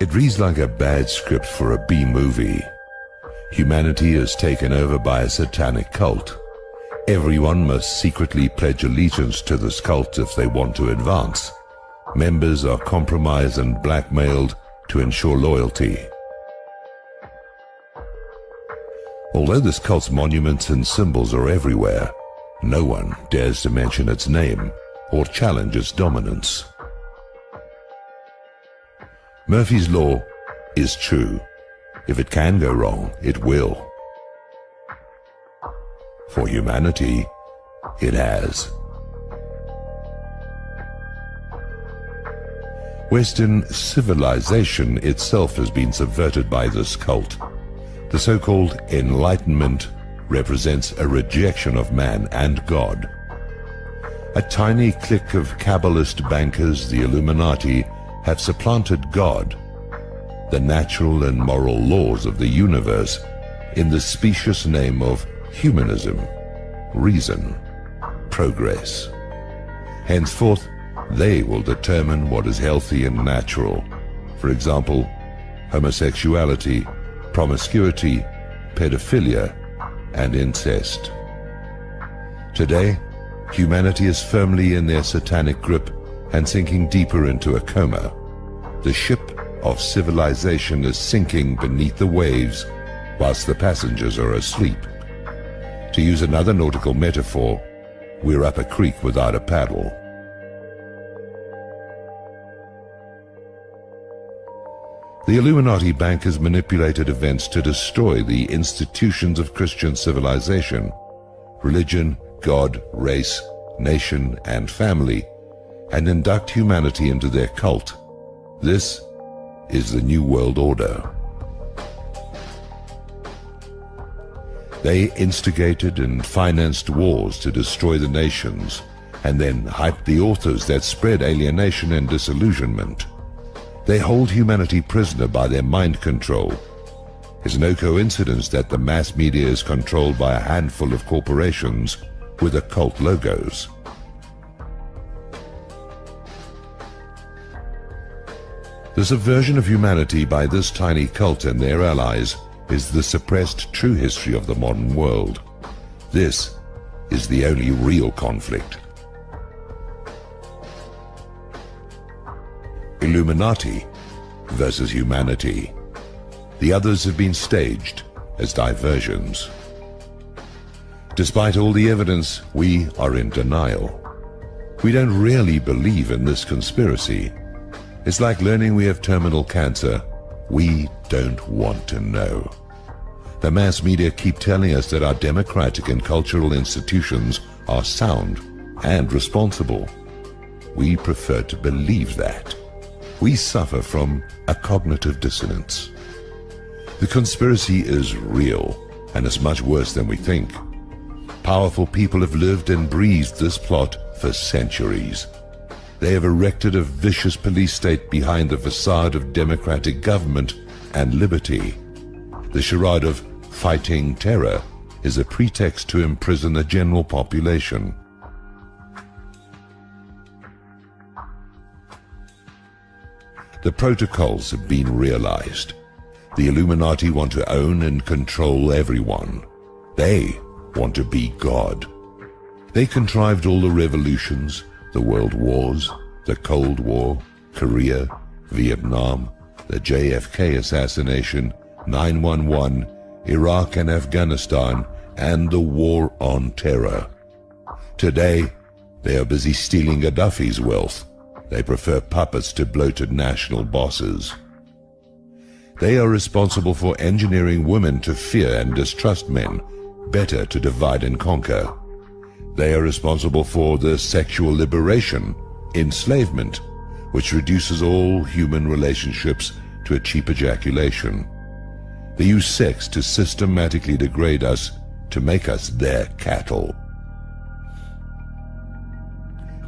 It reads like a bad script for a B-movie. Humanity is taken over by a satanic cult. Everyone must secretly pledge allegiance to this cult if they want to advance. Members are compromised and blackmailed to ensure loyalty. Although this cult's monuments and symbols are everywhere, no one dares to mention its name or challenge its dominance. Murphy's Law is true. If it can go wrong, it will. For humanity, it has. Western civilization itself has been subverted by this cult. The so-called Enlightenment represents a rejection of man and God. A tiny clique of Kabbalist bankers, the Illuminati, have supplanted God, the natural and moral laws of the universe, in the specious name of humanism, reason, progress. Henceforth, they will determine what is healthy and natural. For example, homosexuality, promiscuity, pedophilia, and incest. Today, humanity is firmly in their satanic grip and sinking deeper into a coma. The ship of civilization is sinking beneath the waves whilst the passengers are asleep. To use another nautical metaphor, we're up a creek without a paddle. The Illuminati bankers manipulated events to destroy the institutions of Christian civilization, religion, God, race, nation, and family, and induct humanity into their cult. This is the New World Order. They instigated and financed wars to destroy the nations, and then hyped the authors that spread alienation and disillusionment. They hold humanity prisoner by their mind control. It's no coincidence that the mass media is controlled by a handful of corporations with occult logos. The subversion of humanity by this tiny cult and their allies is the suppressed true history of the modern world. This is the only real conflict. Illuminati versus humanity. The others have been staged as diversions. Despite all the evidence, we are in denial. We don't really believe in this conspiracy. It's like learning we have terminal cancer. We don't want to know. The mass media keep telling us that our democratic and cultural institutions are sound and responsible. We prefer to believe that. We suffer from a cognitive dissonance. The conspiracy is real, and it's much worse than we think. Powerful people have lived and breathed this plot for centuries. They have erected a vicious police state behind the facade of democratic government and liberty. The charade of fighting terror is a pretext to imprison the general population. The protocols have been realized. The Illuminati want to own and control everyone. They want to be God. They contrived all the revolutions, the world wars, the Cold War, Korea, Vietnam, the JFK assassination, 9/11, Iraq and Afghanistan, and the war on terror. Today, they are busy stealing Gaddafi's wealth. They prefer puppets to bloated national bosses. They are responsible for engineering women to fear and distrust men, better to divide and conquer. They are responsible for the sexual liberation, enslavement, which reduces all human relationships to a cheap ejaculation. They use sex to systematically degrade us, to make us their cattle.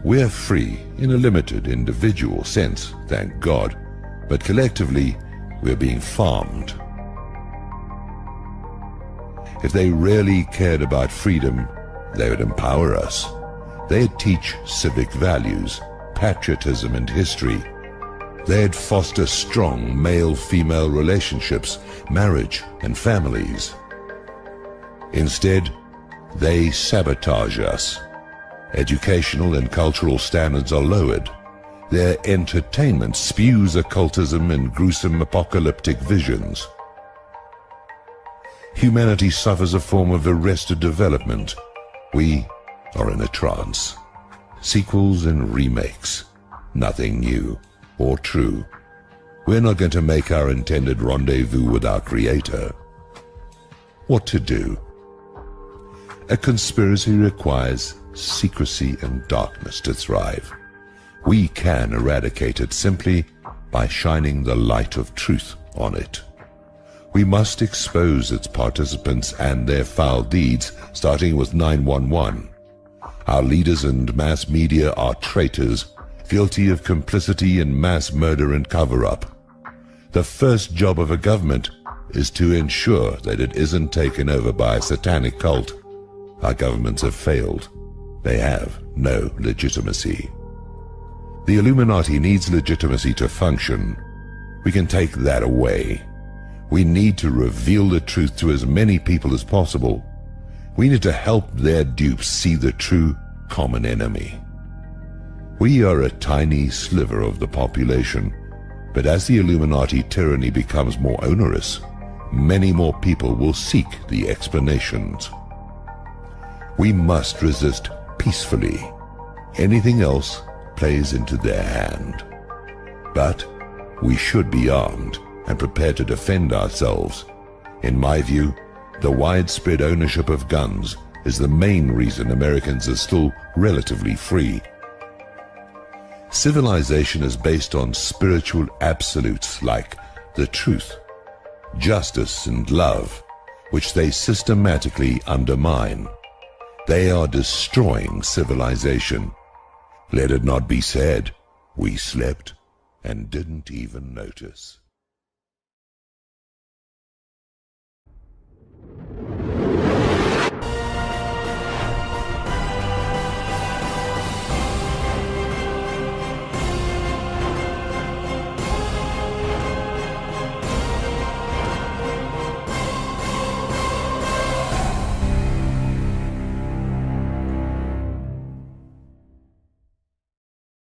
We're free in a limited individual sense, thank God, but collectively we're being farmed. If they really cared about freedom, they would empower us. They'd teach civic values, patriotism and history. They'd foster strong male-female relationships, marriage, and families. Instead, they sabotage us. Educational and cultural standards are lowered. Their entertainment spews occultism and gruesome apocalyptic visions. Humanity suffers a form of arrested development. We are in a trance. Sequels and remakes. Nothing new or true. We're not going to make our intended rendezvous with our Creator. What to do? A conspiracy requires secrecy and darkness to thrive. We can eradicate it simply by shining the light of truth on it. We must expose its participants and their foul deeds, starting with 911. Our leaders and mass media are traitors, guilty of complicity in mass murder and cover-up. The first job of a government is to ensure that it isn't taken over by a satanic cult. Our governments have failed. They have no legitimacy. The Illuminati needs legitimacy to function. We can take that away. We need to reveal the truth to as many people as possible. We need to help their dupes see the true common enemy. We are a tiny sliver of the population, but as the Illuminati tyranny becomes more onerous, many more people will seek the explanations. We must resist peacefully. Anything else plays into their hand. But we should be armed and prepared to defend ourselves. In my view, the widespread ownership of guns is the main reason Americans are still relatively free. Civilization is based on spiritual absolutes like the truth, justice, and love, which they systematically undermine. They are destroying civilization. Let it not be said, we slept and didn't even notice.